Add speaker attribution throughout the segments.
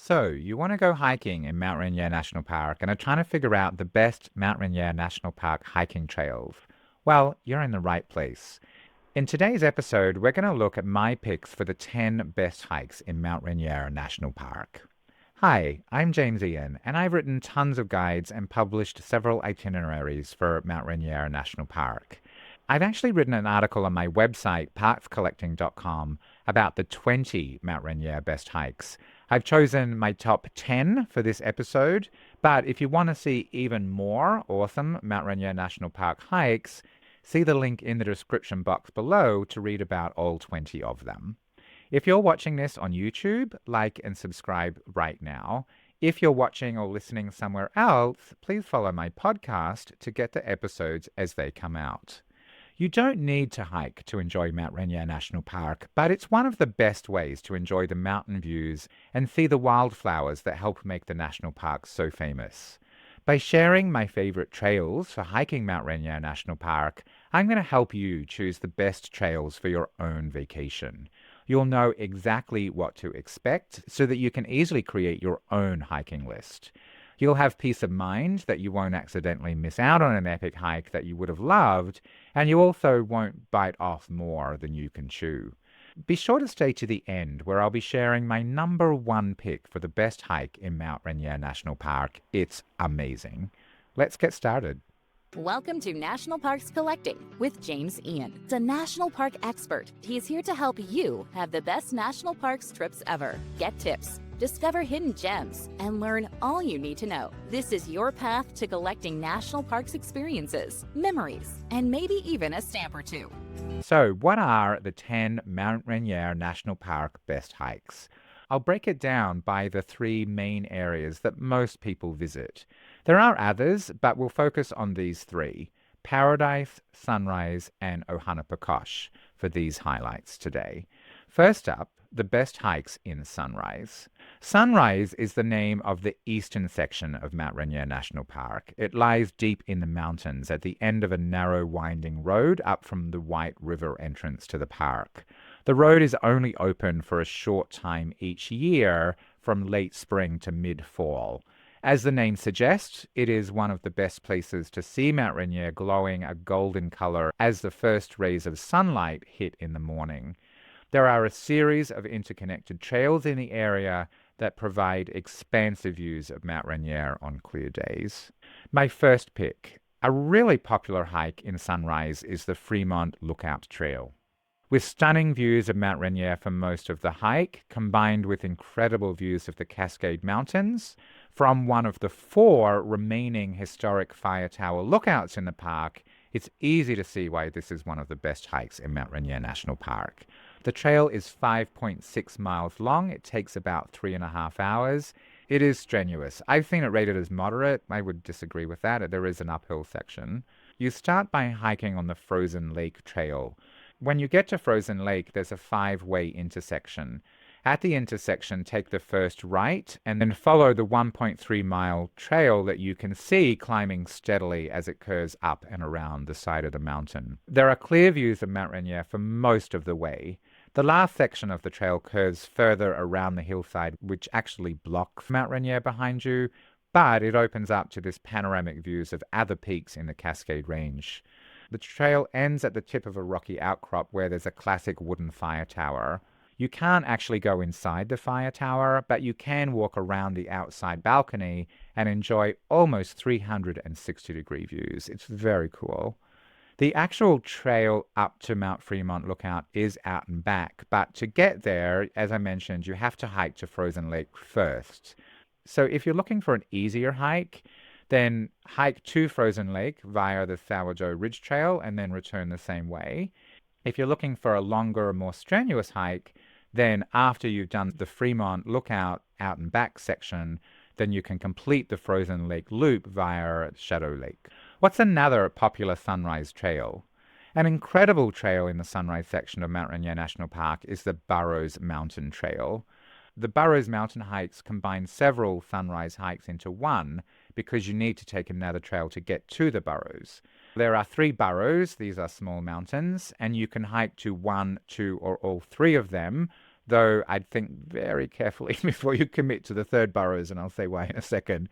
Speaker 1: So, you want to go hiking in Mount Rainier National Park and are trying to figure out the best Mount Rainier National Park hiking trails. Well, you're in the right place. In today's episode, we're going to look at my picks for the 10 best hikes in Mount Rainier National Park. Hi, I'm James Ian, and I've written tons of guides and published several itineraries for Mount Rainier National Park. I've actually written an article on my website, parkscollecting.com, about the 20 Mount Rainier best hikes. I've chosen my top 10 for this episode, but if you want to see even more awesome Mount Rainier National Park hikes, see the link in the description box below to read about all 20 of them. If you're watching this on YouTube, like and subscribe right now. If you're watching or listening somewhere else, please follow my podcast to get the episodes as they come out. You don't need to hike to enjoy Mount Rainier National Park, but it's one of the best ways to enjoy the mountain views and see the wildflowers that help make the national park so famous. By sharing my favorite trails for hiking Mount Rainier National Park, I'm going to help you choose the best trails for your own vacation. You'll know exactly what to expect so that you can easily create your own hiking list. You'll have peace of mind that you won't accidentally miss out on an epic hike that you would have loved, and you also won't bite off more than you can chew. Be sure to stay to the end, where I'll be sharing my number one pick for the best hike in Mount Rainier National Park. It's amazing. Let's get started.
Speaker 2: Welcome to National Parks Collecting with James Ian. He's a national park expert. He's here to help you have the best national parks trips ever. Get tips, discover hidden gems, and learn all you need to know. This is your path to collecting national parks experiences, memories, and maybe even a stamp or two.
Speaker 1: So, what are the 10 Mount Rainier National Park best hikes? I'll break it down by the three main areas that most people visit. There are others, but we'll focus on these three: Paradise, Sunrise, and Ohanapecosh for these highlights today. First up, the best hikes in Sunrise. Sunrise is the name of the eastern section of Mount Rainier National Park. It lies deep in the mountains at the end of a narrow winding road up from the White River entrance to the park. The road is only open for a short time each year, from late spring to mid-fall. As the name suggests, it is one of the best places to see Mount Rainier glowing a golden color as the first rays of sunlight hit in the morning. There are a series of interconnected trails in the area that provide expansive views of Mount Rainier on clear days. My first pick, a really popular hike in Sunrise, is the Fremont Lookout Trail. With stunning views of Mount Rainier for most of the hike, combined with incredible views of the Cascade Mountains, from one of the 4 remaining historic fire tower lookouts in the park, it's easy to see why this is one of the best hikes in Mount Rainier National Park. The trail is 5.6 miles long. It takes about 3.5 hours. It is strenuous. I've seen it rated as moderate. I would disagree with that. There is an uphill section. You start by hiking on the Frozen Lake Trail. When you get to Frozen Lake, there's a 5-way intersection. At the intersection, take the first right and then follow the 1.3-mile trail that you can see climbing steadily as it curves up and around the side of the mountain. There are clear views of Mount Rainier for most of the way. The last section of the trail curves further around the hillside, which actually blocks Mount Rainier behind you, but it opens up to this panoramic views of other peaks in the Cascade Range. The trail ends at the tip of a rocky outcrop where there's a classic wooden fire tower. You can't actually go inside the fire tower, but you can walk around the outside balcony and enjoy almost 360-degree views. It's very cool. The actual trail up to Mount Fremont Lookout is out and back, but to get there, as I mentioned, you have to hike to Frozen Lake first. So if you're looking for an easier hike, then hike to Frozen Lake via the Sourdough Ridge Trail and then return the same way. If you're looking for a longer, more strenuous hike, then after you've done the Fremont Lookout out and back section, then you can complete the Frozen Lake loop via Shadow Lake. What's another popular Sunrise trail? An incredible trail in the Sunrise section of Mount Rainier National Park is the Burroughs Mountain Trail. The Burroughs Mountain hikes combine several Sunrise hikes into one because you need to take another trail to get to the Burroughs. There are 3 burrows, these are small mountains, and you can hike to 1, 2, or all 3 of them though I'd think very carefully before you commit to the third Burroughs, and I'll say why in a second.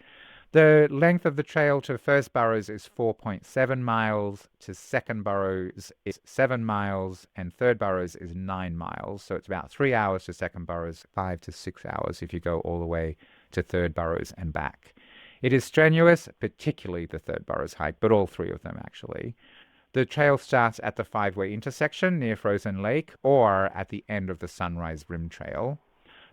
Speaker 1: The length of the trail to first Burroughs is 4.7 miles, to second Burroughs is 7 miles, and third Burroughs is 9 miles. So it's about 3 hours to second Burroughs, 5 to 6 hours if you go all the way to third Burroughs and back. It is strenuous, particularly the third Burroughs hike, but all three of them actually. The trail starts at the five-way intersection near Frozen Lake or at the end of the Sunrise Rim Trail.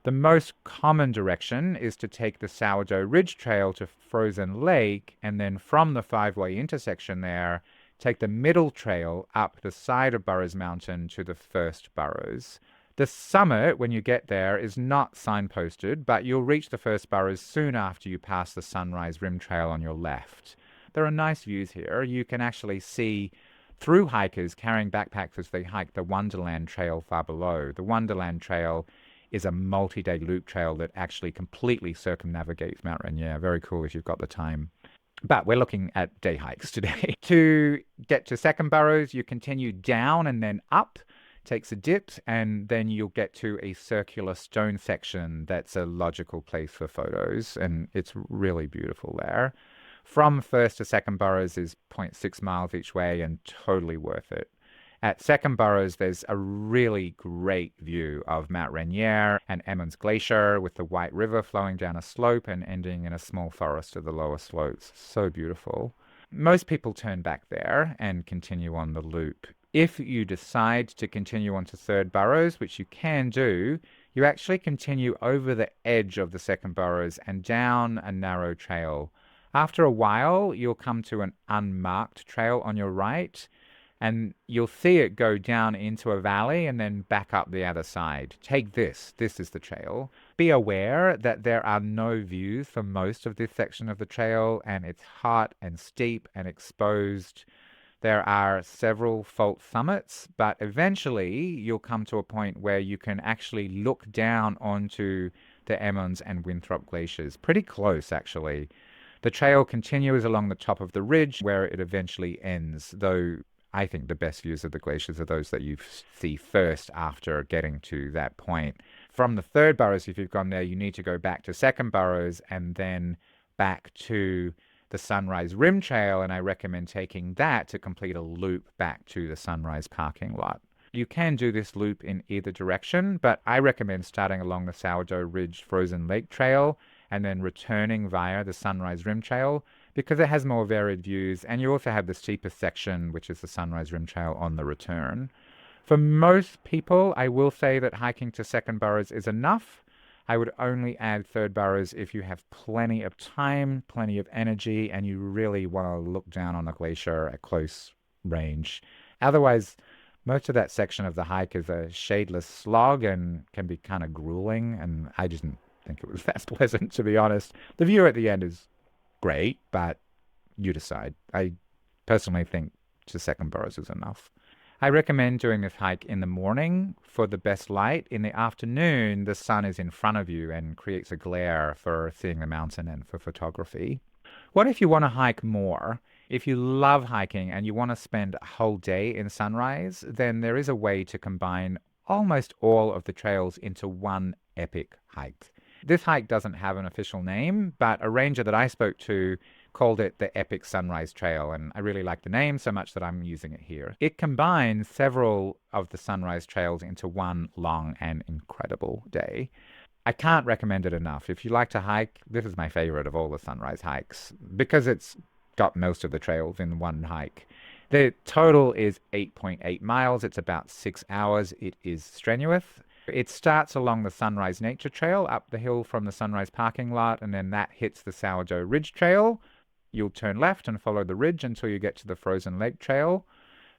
Speaker 1: The most common direction is to take the Sourdough Ridge Trail to Frozen Lake, and then from the five-way intersection there, take the middle trail up the side of Burroughs Mountain to the first Burroughs. The summit, when you get there, is not signposted, but you'll reach the first Burroughs soon after you pass the Sunrise Rim Trail on your left. There are nice views here. You can actually see through hikers carrying backpacks as they hike the Wonderland Trail far below. The Wonderland Trail is a multi-day loop trail that actually completely circumnavigates Mount Rainier. Very cool if you've got the time. But we're looking at day hikes today. To get to second Burroughs, you continue down and then up, takes a dip, and then you'll get to a circular stone section that's a logical place for photos, and it's really beautiful there. From first to second Burroughs is 0.6 miles each way and totally worth it. At second Burroughs, there's a really great view of Mount Rainier and Emmons Glacier with the White River flowing down a slope and ending in a small forest of the lower slopes. So beautiful. Most people turn back there and continue on the loop. If you decide to continue on to third Burroughs, which you can do, you actually continue over the edge of the second Burroughs and down a narrow trail. After a while, you'll come to an unmarked trail on your right, and you'll see it go down into a valley and then back up the other side. Take this. This is the trail. Be aware that there are no views for most of this section of the trail, and it's hot and steep and exposed. There are several fault summits, but eventually you'll come to a point where you can actually look down onto the Emmons and Winthrop glaciers. Pretty close, actually. The trail continues along the top of the ridge where it eventually ends, though I think the best views of the glaciers are those that you see first after getting to that point. From the third Burroughs, if you've gone there, you need to go back to second Burroughs and then back to the Sunrise Rim Trail, and I recommend taking that to complete a loop back to the Sunrise parking lot. You can do this loop in either direction, but I recommend starting along the Sourdough Ridge Frozen Lake Trail and then returning via the Sunrise Rim Trail, because it has more varied views, and you also have the steepest section, which is the Sunrise Rim Trail, on the return. For most people, I will say that hiking to second Burroughs is enough. I would only add third Burroughs if you have plenty of time, plenty of energy, and you really want to look down on a glacier at close range. Otherwise, most of that section of the hike is a shadeless slog and can be kind of grueling, and I didn't think it was that pleasant, to be honest. The view at the end is great, but you decide. I personally think to second Burroughs is enough. I recommend doing this hike in the morning for the best light. In the afternoon, the sun is in front of you and creates a glare for seeing the mountain and for photography. What if you want to hike more? If you love hiking and you want to spend a whole day in Sunrise, then there is a way to combine almost all of the trails into one epic hike. This hike doesn't have an official name, but a ranger that I spoke to called it the Epic Sunrise Trail, and I really like the name so much that I'm using it here. It combines several of the sunrise trails into one long and incredible day. I can't recommend it enough. If you like to hike, this is my favorite of all the sunrise hikes because it's got most of the trails in one hike. The total is 8.8 miles. It's about 6 hours. It is strenuous. It starts along the Sunrise Nature Trail up the hill from the Sunrise parking lot, and then that hits the Sourdough Ridge Trail. You'll turn left and follow the ridge until you get to the Frozen Lake Trail.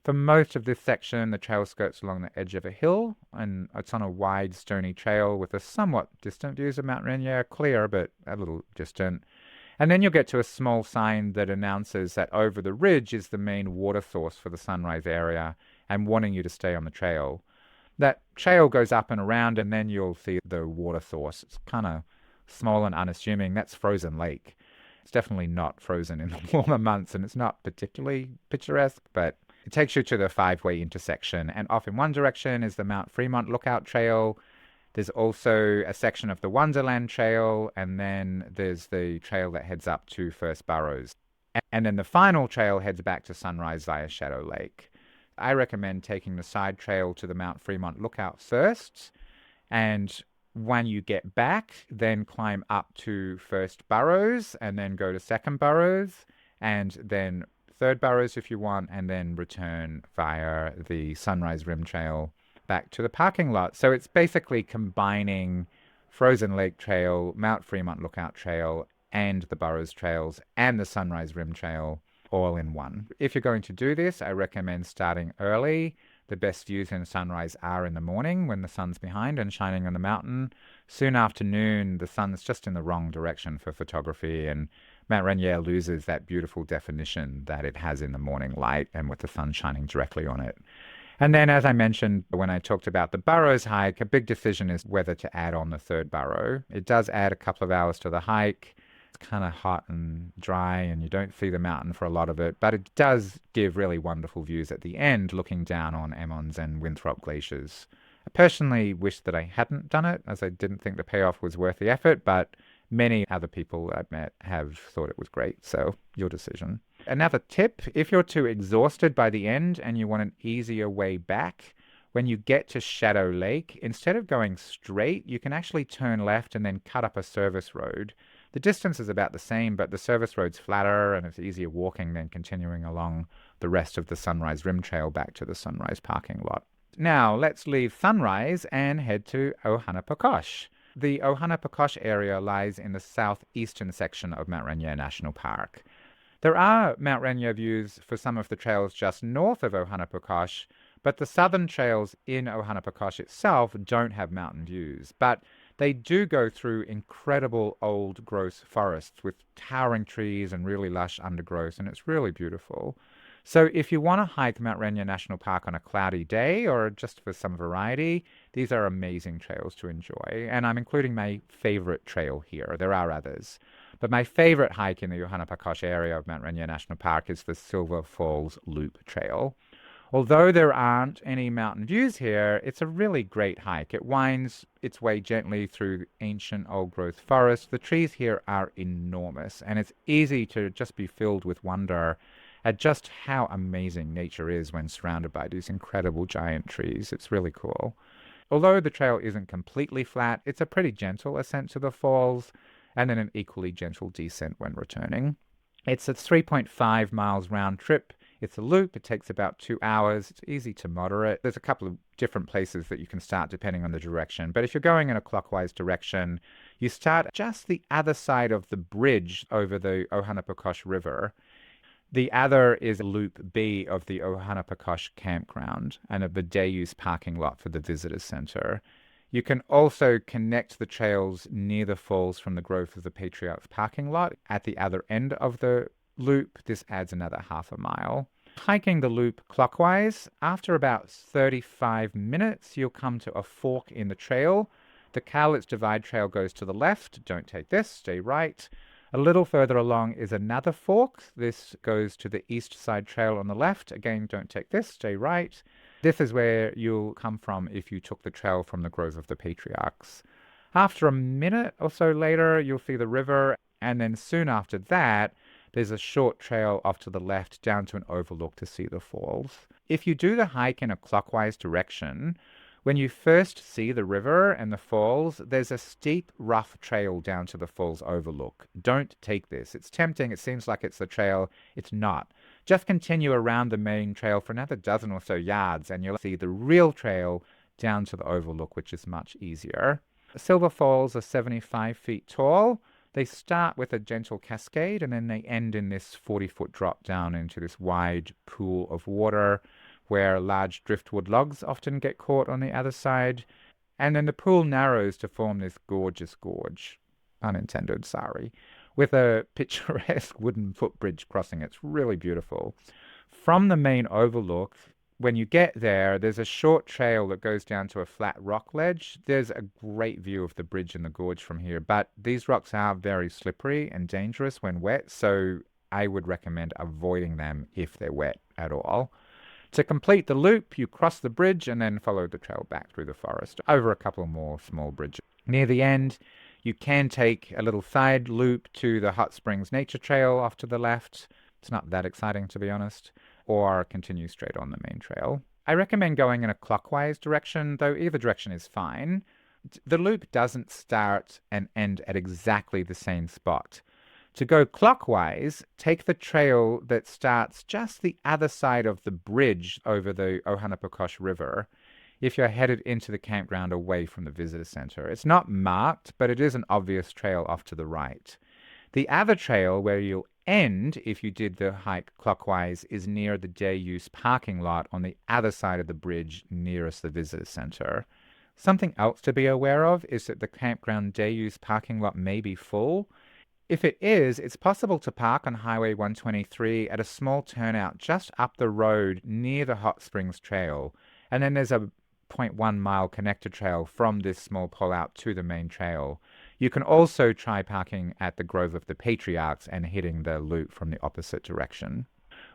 Speaker 1: For most of this section, the trail skirts along the edge of a hill, and it's on a wide, stony trail with a somewhat distant views of Mount Rainier, clear but a little distant. And then you'll get to a small sign that announces that over the ridge is the main water source for the Sunrise area and wanting you to stay on the trail. That trail goes up and around, and then you'll see the water source. It's kind of small and unassuming. That's Frozen Lake. It's definitely not frozen in the warmer months, and it's not particularly picturesque, but it takes you to the five-way intersection. And off in one direction is the Mount Fremont Lookout Trail. There's also a section of the Wonderland Trail, and then there's the trail that heads up to First Burroughs. And then the final trail heads back to Sunrise via Shadow Lake. I recommend taking the side trail to the Mount Fremont Lookout first, and when you get back, then climb up to First Burroughs, and then go to Second Burroughs, and then Third Burroughs if you want, and then return via the Sunrise Rim Trail back to the parking lot. So it's basically combining Frozen Lake Trail, Mount Fremont Lookout Trail, and the Burroughs Trails and the Sunrise Rim Trail all in one. If you're going to do this, I recommend starting early. The best views in sunrise are in the morning when the sun's behind and shining on the mountain. Soon after noon, the sun's just in the wrong direction for photography, and Mount Rainier loses that beautiful definition that it has in the morning light and with the sun shining directly on it. And then, as I mentioned when I talked about the Burroughs hike, a big decision is whether to add on the third burrow. It does add a couple of hours to the hike. It's kind of hot and dry, and you don't see the mountain for a lot of it, but it does give really wonderful views at the end, looking down on Emmons and Winthrop glaciers. I personally wish that I hadn't done it, as I didn't think the payoff was worth the effort, but many other people I've met have thought it was great, so your decision. Another tip, if you're too exhausted by the end and you want an easier way back, when you get to Shadow Lake, instead of going straight, you can actually turn left and then cut up a service road. The distance is about the same, but the service road's flatter and it's easier walking than continuing along the rest of the Sunrise Rim Trail back to the Sunrise parking lot. Now, let's leave Sunrise and head to Ohanapecosh. The Ohanapecosh area lies in the southeastern section of Mount Rainier National Park. There are Mount Rainier views for some of the trails just north of Ohanapecosh, but the southern trails in Ohanapecosh itself don't have mountain views. But they do go through incredible old growth forests with towering trees and really lush undergrowth, and it's really beautiful. So if you want to hike Mount Rainier National Park on a cloudy day or just for some variety, these are amazing trails to enjoy. And I'm including my favorite trail here. There are others. But my favorite hike in the Ohanapecosh area of Mount Rainier National Park is the Silver Falls Loop Trail. Although there aren't any mountain views here, it's a really great hike. It winds its way gently through ancient old-growth forests. The trees here are enormous, and it's easy to just be filled with wonder at just how amazing nature is when surrounded by these incredible giant trees. It's really cool. Although the trail isn't completely flat, it's a pretty gentle ascent to the falls, and then an equally gentle descent when returning. It's a 3.5 miles round trip. It's a loop. It takes about 2 hours. It's easy to moderate. There's a couple of different places that you can start depending on the direction. But if you're going in a clockwise direction, you start just the other side of the bridge over the Ohanapecosh River. The other is Loop B of the Ohanapecosh campground and of the day-use parking lot for the visitor center. You can also connect the trails near the falls from the Grove of the Patriarchs parking lot at the other end of the loop. This adds another half a mile. Hiking the loop clockwise, after about 35 minutes, you'll come to a fork in the trail. The Cowlitz Divide Trail goes to the left. Don't take this, stay right. A little further along is another fork. This goes to the East Side Trail on the left. Again, don't take this, stay right. This is where you'll come from if you took the trail from the Grove of the Patriarchs. After a minute or so later, you'll see the river, and then soon after that, there's a short trail off to the left down to an overlook to see the falls. If you do the hike in a clockwise direction, when you first see the river and the falls, there's a steep, rough trail down to the falls overlook. Don't take this. It's tempting. It seems like it's the trail. It's not. Just continue around the main trail for another dozen or so yards, and you'll see the real trail down to the overlook, which is much easier. Silver Falls are 75 feet tall. They start with a gentle cascade, and then they end in this 40-foot drop down into this wide pool of water where large driftwood logs often get caught on the other side. And then the pool narrows to form this gorgeous gorge, unintended, sorry, with a picturesque wooden footbridge crossing. It's really beautiful. From the main overlook, when you get there, there's a short trail that goes down to a flat rock ledge. There's a great view of the bridge and the gorge from here, but these rocks are very slippery and dangerous when wet, so I would recommend avoiding them if they're wet at all. To complete the loop, you cross the bridge and then follow the trail back through the forest over a couple more small bridges. Near the end, you can take a little side loop to the Hot Springs Nature Trail off to the left. It's not that exciting, to be honest, or continue straight on the main trail. I recommend going in a clockwise direction, though either direction is fine. The loop doesn't start and end at exactly the same spot. To go clockwise, take the trail that starts just the other side of the bridge over the Ohanapecosh River if you're headed into the campground away from the visitor center. It's not marked, but it is an obvious trail off to the right. The other trail where you'll end if you did the hike clockwise is near the day use parking lot on the other side of the bridge nearest the visitor center. Something else to be aware of is that the campground day use parking lot may be full. If it is, it's possible to park on Highway 123 at a small turnout just up the road near the Hot Springs Trail. And then there's a 0.1 mile connector trail from this small pullout to the main trail. You can also try parking at the Grove of the Patriarchs and hitting the loop from the opposite direction.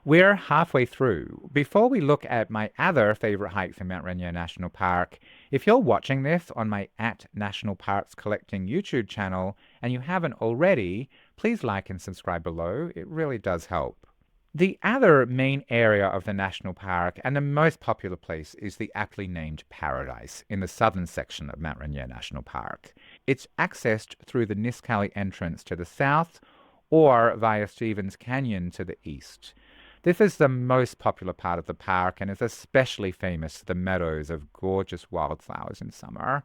Speaker 1: We're halfway through. Before we look at my other favorite hikes in Mount Rainier National Park, if you're watching this on my @National Parks Collecting YouTube channel and you haven't already, please like and subscribe below. It really does help. The other main area of the national park and the most popular place is the aptly named Paradise in the southern section of Mount Rainier National Park. It's accessed through the Nisqually entrance to the south or via Stevens Canyon to the east. This is the most popular part of the park and is especially famous for the meadows of gorgeous wildflowers in summer,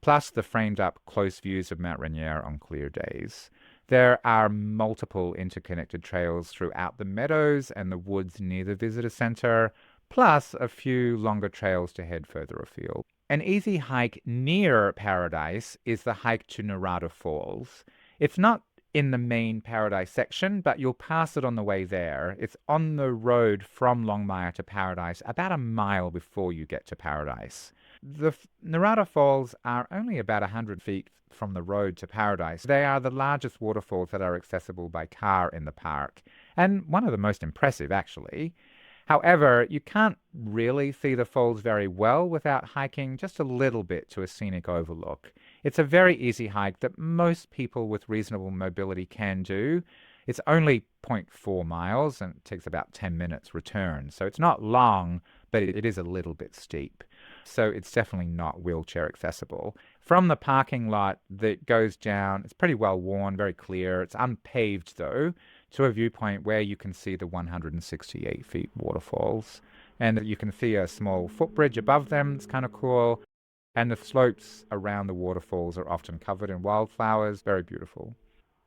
Speaker 1: plus the framed-up close views of Mount Rainier on clear days. There are multiple interconnected trails throughout the meadows and the woods near the visitor center, plus a few longer trails to head further afield. An easy hike near Paradise is the hike to Narada Falls. It's not in the main Paradise section, but you'll pass it on the way there. It's on the road from Longmire to Paradise, about a mile before you get to Paradise. The Narada Falls are only about 100 feet from the road to Paradise. They are the largest waterfalls that are accessible by car in the park, and one of the most impressive, actually. However, you can't really see the falls very well without hiking just a little bit to a scenic overlook. It's a very easy hike that most people with reasonable mobility can do. It's only 0.4 miles and it takes about 10 minutes return. So it's not long, but it is a little bit steep. So it's definitely not wheelchair accessible. From the parking lot that goes down, it's pretty well worn, very clear. It's unpaved though, to a viewpoint where you can see the 168 feet waterfalls. And you can see a small footbridge above them. It's kind of cool. And the slopes around the waterfalls are often covered in wildflowers. Very beautiful.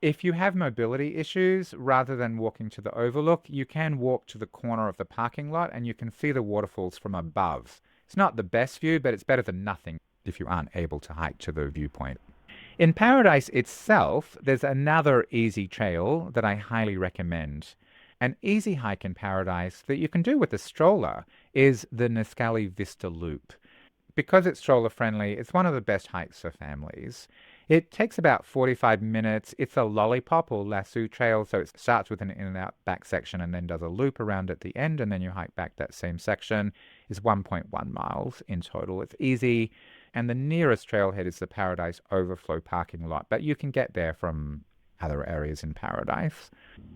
Speaker 1: If you have mobility issues, rather than walking to the overlook, you can walk to the corner of the parking lot and you can see the waterfalls from above. It's not the best view, but it's better than nothing if you aren't able to hike to the viewpoint. In Paradise itself, there's another easy trail that I highly recommend. An easy hike in Paradise that you can do with a stroller is the Nisqually Vista Loop. Because it's stroller friendly, it's one of the best hikes for families. It takes about 45 minutes. It's a lollipop or lasso trail, so it starts with an in and out back section and then does a loop around at the end, and then you hike back that same section. It's 1.1 miles in total. It's easy, and the nearest trailhead is the Paradise Overflow parking lot, but you can get there from other areas in Paradise.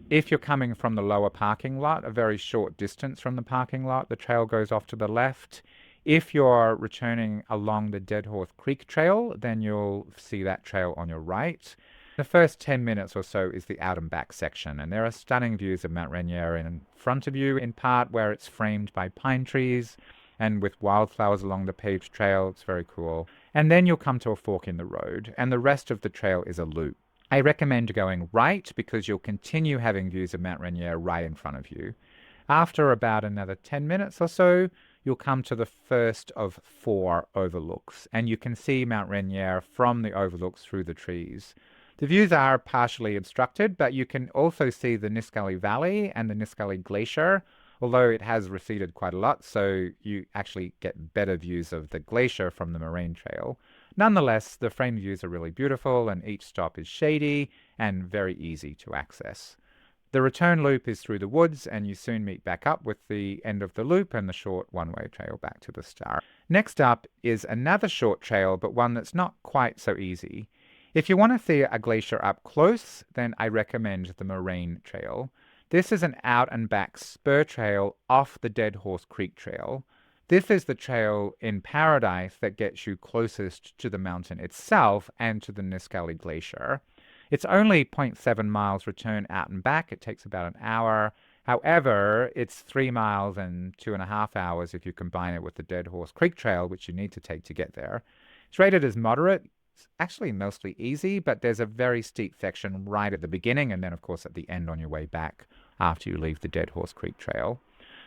Speaker 1: If you're coming from the lower parking lot, a very short distance from the parking lot, the trail goes off to the left. If you're returning along the Dead Horse Creek Trail, then you'll see that trail on your right. The first 10 minutes or so is the out and back section, and there are stunning views of Mount Rainier in front of you, in part where it's framed by pine trees and with wildflowers along the paved trail. It's very cool. And then you'll come to a fork in the road, and the rest of the trail is a loop. I recommend going right because you'll continue having views of Mount Rainier right in front of you. After about another 10 minutes or so, you'll come to the first of 4 overlooks, and you can see Mount Rainier from the overlooks through the trees. The views are partially obstructed, but you can also see the Nisqually Valley and the Nisqually Glacier, although it has receded quite a lot, so you actually get better views of the glacier from the Moraine Trail. Nonetheless, the frame views are really beautiful, and each stop is shady and very easy to access. The return loop is through the woods, and you soon meet back up with the end of the loop and the short one-way trail back to the start. Next up is another short trail, but one that's not quite so easy. If you want to see a glacier up close, then I recommend the Moraine Trail. This is an out and back spur trail off the Dead Horse Creek Trail. This is the trail in Paradise that gets you closest to the mountain itself and to the Nisqually Glacier. It's only 0.7 miles return out and back. It takes about an hour. However, it's 3 miles and 2.5 hours if you combine it with the Dead Horse Creek Trail, which you need to take to get there. It's rated as moderate. It's actually mostly easy, but there's a very steep section right at the beginning and then, of course, at the end on your way back after you leave the Dead Horse Creek Trail.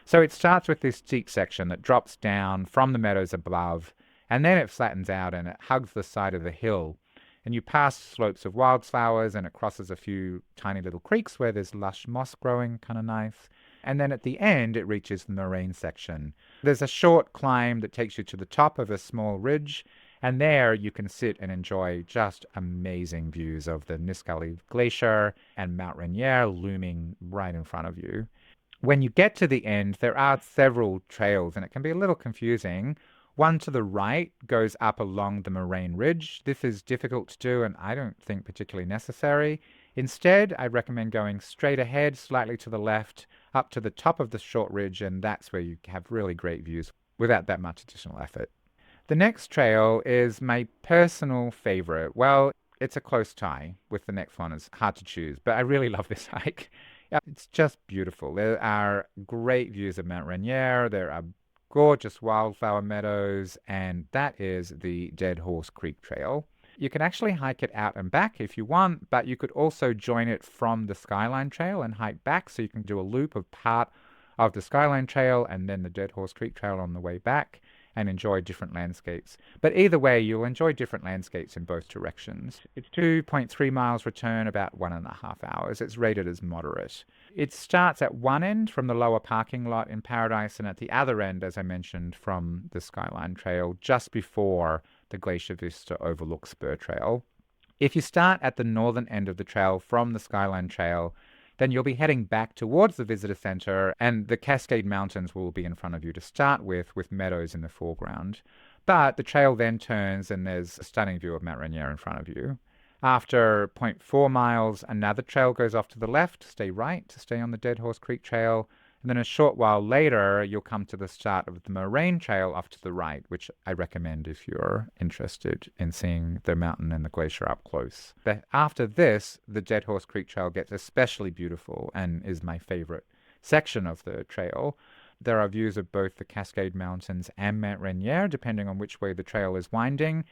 Speaker 1: So it starts with this steep section that drops down from the meadows above, and then it flattens out and it hugs the side of the hill. And you pass slopes of wildflowers, and it crosses a few tiny little creeks where there's lush moss growing, kind of nice. And then at the end, it reaches the moraine section. There's a short climb that takes you to the top of a small ridge, and there you can sit and enjoy just amazing views of the Nisqually Glacier and Mount Rainier looming right in front of you. When you get to the end, there are several trails, and it can be a little confusing. One to the right goes up along the moraine ridge. This is difficult to do and I don't think particularly necessary. Instead, I recommend going straight ahead, slightly to the left, up to the top of the short ridge, and that's where you have really great views without that much additional effort. The next trail is my personal favorite. Well, it's a close tie with the next one. It's hard to choose, but I really love this hike. Yeah, it's just beautiful. There are great views of Mount Rainier. There are gorgeous wildflower meadows, and that is the Dead Horse Creek Trail. You can actually hike it out and back if you want, but you could also join it from the Skyline Trail and hike back, so you can do a loop of part of the Skyline Trail and then the Dead Horse Creek Trail on the way back and enjoy different landscapes. But either way, you'll enjoy different landscapes in both directions. It's 2.3 miles return, about 1.5 hours. It's rated as moderate. It starts at one end from the lower parking lot in Paradise, and at the other end, as I mentioned, from the Skyline Trail, just before the Glacier Vista Overlook Spur Trail. If you start at the northern end of the trail from the Skyline Trail, then you'll be heading back towards the visitor center, and the Cascade Mountains will be in front of you to start with meadows in the foreground. But the trail then turns, and there's a stunning view of Mount Rainier in front of you. After 0.4 miles, another trail goes off to the left. Stay right to stay on the Dead Horse Creek Trail. And then a short while later, you'll come to the start of the Moraine Trail off to the right, which I recommend if you're interested in seeing the mountain and the glacier up close. But after this, the Dead Horse Creek Trail gets especially beautiful and is my favorite section of the trail. There are views of both the Cascade Mountains and Mount Rainier, depending on which way the trail is winding.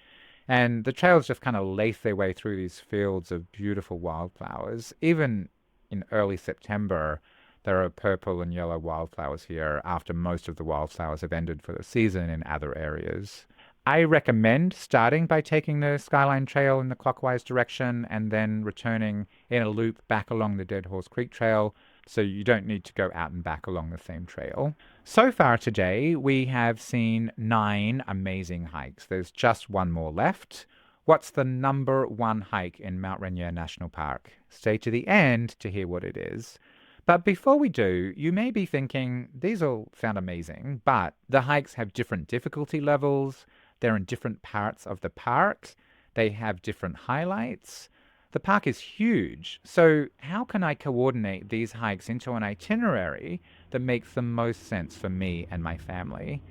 Speaker 1: And the trails just kind of lace their way through these fields of beautiful wildflowers. Even in early September, there are purple and yellow wildflowers here after most of the wildflowers have ended for the season in other areas. I recommend starting by taking the Skyline Trail in the clockwise direction and then returning in a loop back along the Dead Horse Creek Trail, so you don't need to go out and back along the same trail. So far today, we have seen 9 amazing hikes. There's just one more left. What's the number 1 hike in Mount Rainier National Park? Stay to the end to hear what it is. But before we do, you may be thinking, these all sound amazing, but the hikes have different difficulty levels. They're in different parts of the park. They have different highlights. The park is huge, so how can I coordinate these hikes into an itinerary that makes the most sense for me and my family?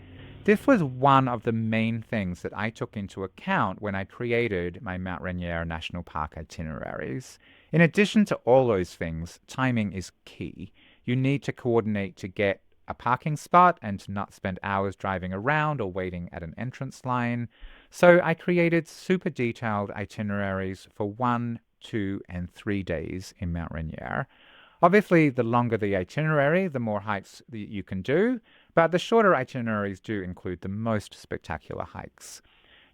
Speaker 1: This was one of the main things that I took into account when I created my Mount Rainier National Park itineraries. In addition to all those things, timing is key. You need to coordinate to get a parking spot and to not spend hours driving around or waiting at an entrance line. So I created super detailed itineraries for 1, 2, and 3 days in Mount Rainier. Obviously, the longer the itinerary, the more hikes that you can do, but the shorter itineraries do include the most spectacular hikes.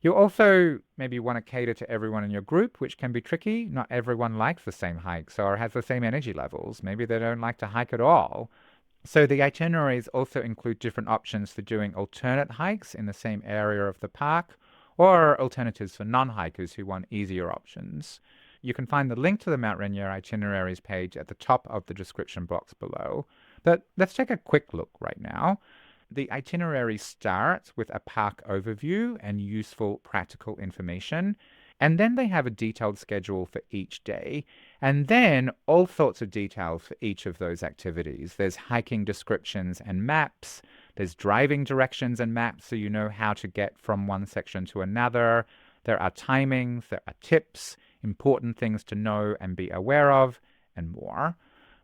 Speaker 1: You'll also maybe want to cater to everyone in your group, which can be tricky. Not everyone likes the same hikes or has the same energy levels. Maybe they don't like to hike at all. So the itineraries also include different options for doing alternate hikes in the same area of the park, or alternatives for non-hikers who want easier options. You can find the link to the Mount Rainier itineraries page at the top of the description box below. But let's take a quick look right now. The itinerary starts with a park overview and useful practical information. And then they have a detailed schedule for each day. And then all sorts of details for each of those activities. There's hiking descriptions and maps. There's driving directions and maps so you know how to get from one section to another. There are timings, there are tips, important things to know and be aware of, and more.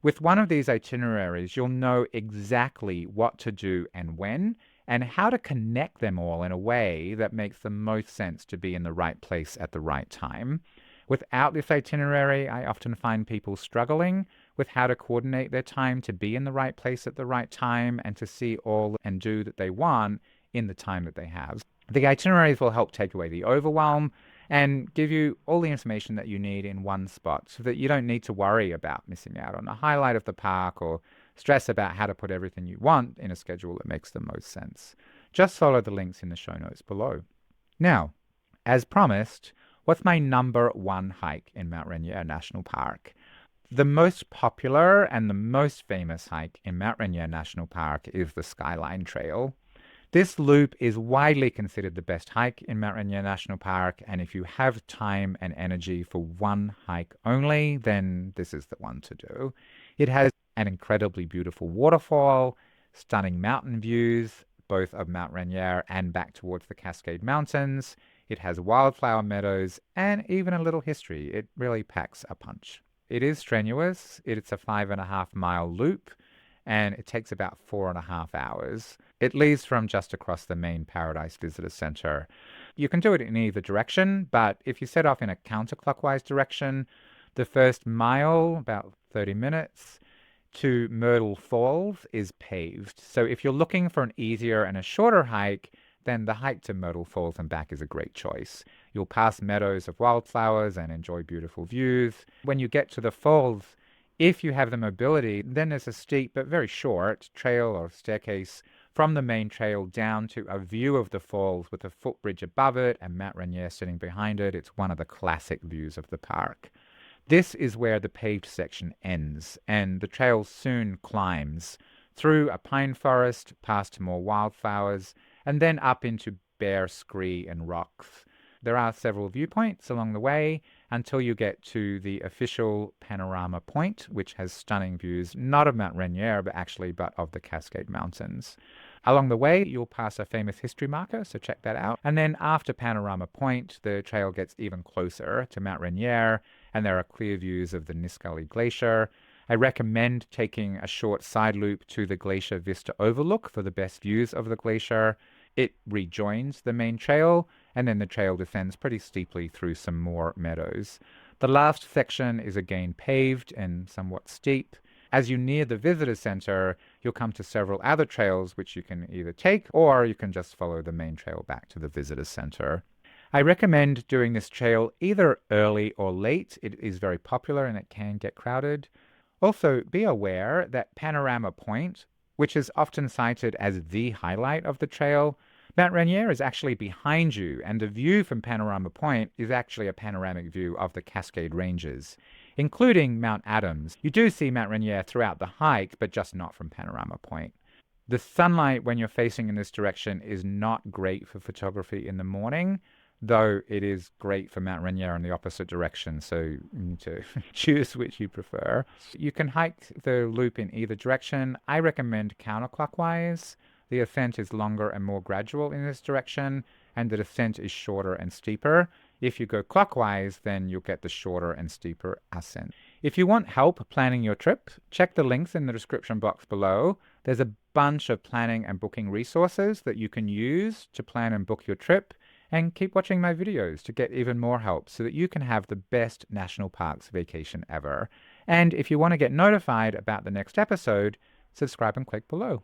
Speaker 1: With one of these itineraries, you'll know exactly what to do and when, and how to connect them all in a way that makes the most sense to be in the right place at the right time. Without this itinerary, I often find people struggling with how to coordinate their time to be in the right place at the right time and to see all and do that they want in the time that they have. The itineraries will help take away the overwhelm and give you all the information that you need in one spot so that you don't need to worry about missing out on a highlight of the park or stress about how to put everything you want in a schedule that makes the most sense. Just follow the links in the show notes below. Now, as promised, what's my number one hike in Mount Rainier National Park? The most popular and the most famous hike in Mount Rainier National Park is the Skyline Trail. This loop is widely considered the best hike in Mount Rainier National Park, and if you have time and energy for one hike only, then this is the one to do. It has an incredibly beautiful waterfall, stunning mountain views, both of Mount Rainier and back towards the Cascade Mountains. It has wildflower meadows and even a little history. It really packs a punch. It is strenuous. It's a 5.5-mile loop, and it takes about 4.5 hours. It leads from just across the main Paradise Visitor Center. You can do it in either direction, but if you set off in a counterclockwise direction, the first mile, about 30 minutes, to Myrtle Falls is paved. So if you're looking for an easier and a shorter hike, then the hike to Myrtle Falls and back is a great choice. You'll pass meadows of wildflowers and enjoy beautiful views. When you get to the falls, if you have the mobility, then there's a steep but very short trail or staircase from the main trail down to a view of the falls with a footbridge above it and Mount Rainier sitting behind it. It's one of the classic views of the park. This is where the paved section ends, and the trail soon climbs through a pine forest, past more wildflowers, and then up into bare scree and rocks. There are several viewpoints along the way until you get to the official panorama point, which has stunning views, not of Mount Rainier, but of the Cascade Mountains. Along the way, you'll pass a famous history marker, so check that out. And then after Panorama Point, the trail gets even closer to Mount Rainier, and there are clear views of the Nisqually Glacier. I recommend taking a short side loop to the Glacier Vista Overlook for the best views of the glacier. It rejoins the main trail, and then the trail descends pretty steeply through some more meadows. The last section is again paved and somewhat steep. As you near the visitor center, you'll come to several other trails which you can either take or you can just follow the main trail back to the visitor center. I recommend doing this trail either early or late. It is very popular and it can get crowded. Also, be aware that Panorama Point, which is often cited as the highlight of the trail, Mount Rainier is actually behind you, and the view from Panorama Point is actually a panoramic view of the Cascade Ranges, including Mount Adams. You do see Mount Rainier throughout the hike, but just not from Panorama Point. The sunlight when you're facing in this direction is not great for photography in the morning, though it is great for Mount Rainier in the opposite direction, so you need to choose which you prefer. You can hike the loop in either direction. I recommend counterclockwise. The ascent is longer and more gradual in this direction, and the descent is shorter and steeper. If you go clockwise, then you'll get the shorter and steeper ascent. If you want help planning your trip, check the links in the description box below. There's a bunch of planning and booking resources that you can use to plan and book your trip. And keep watching my videos to get even more help so that you can have the best national parks vacation ever. And if you want to get notified about the next episode, subscribe and click below.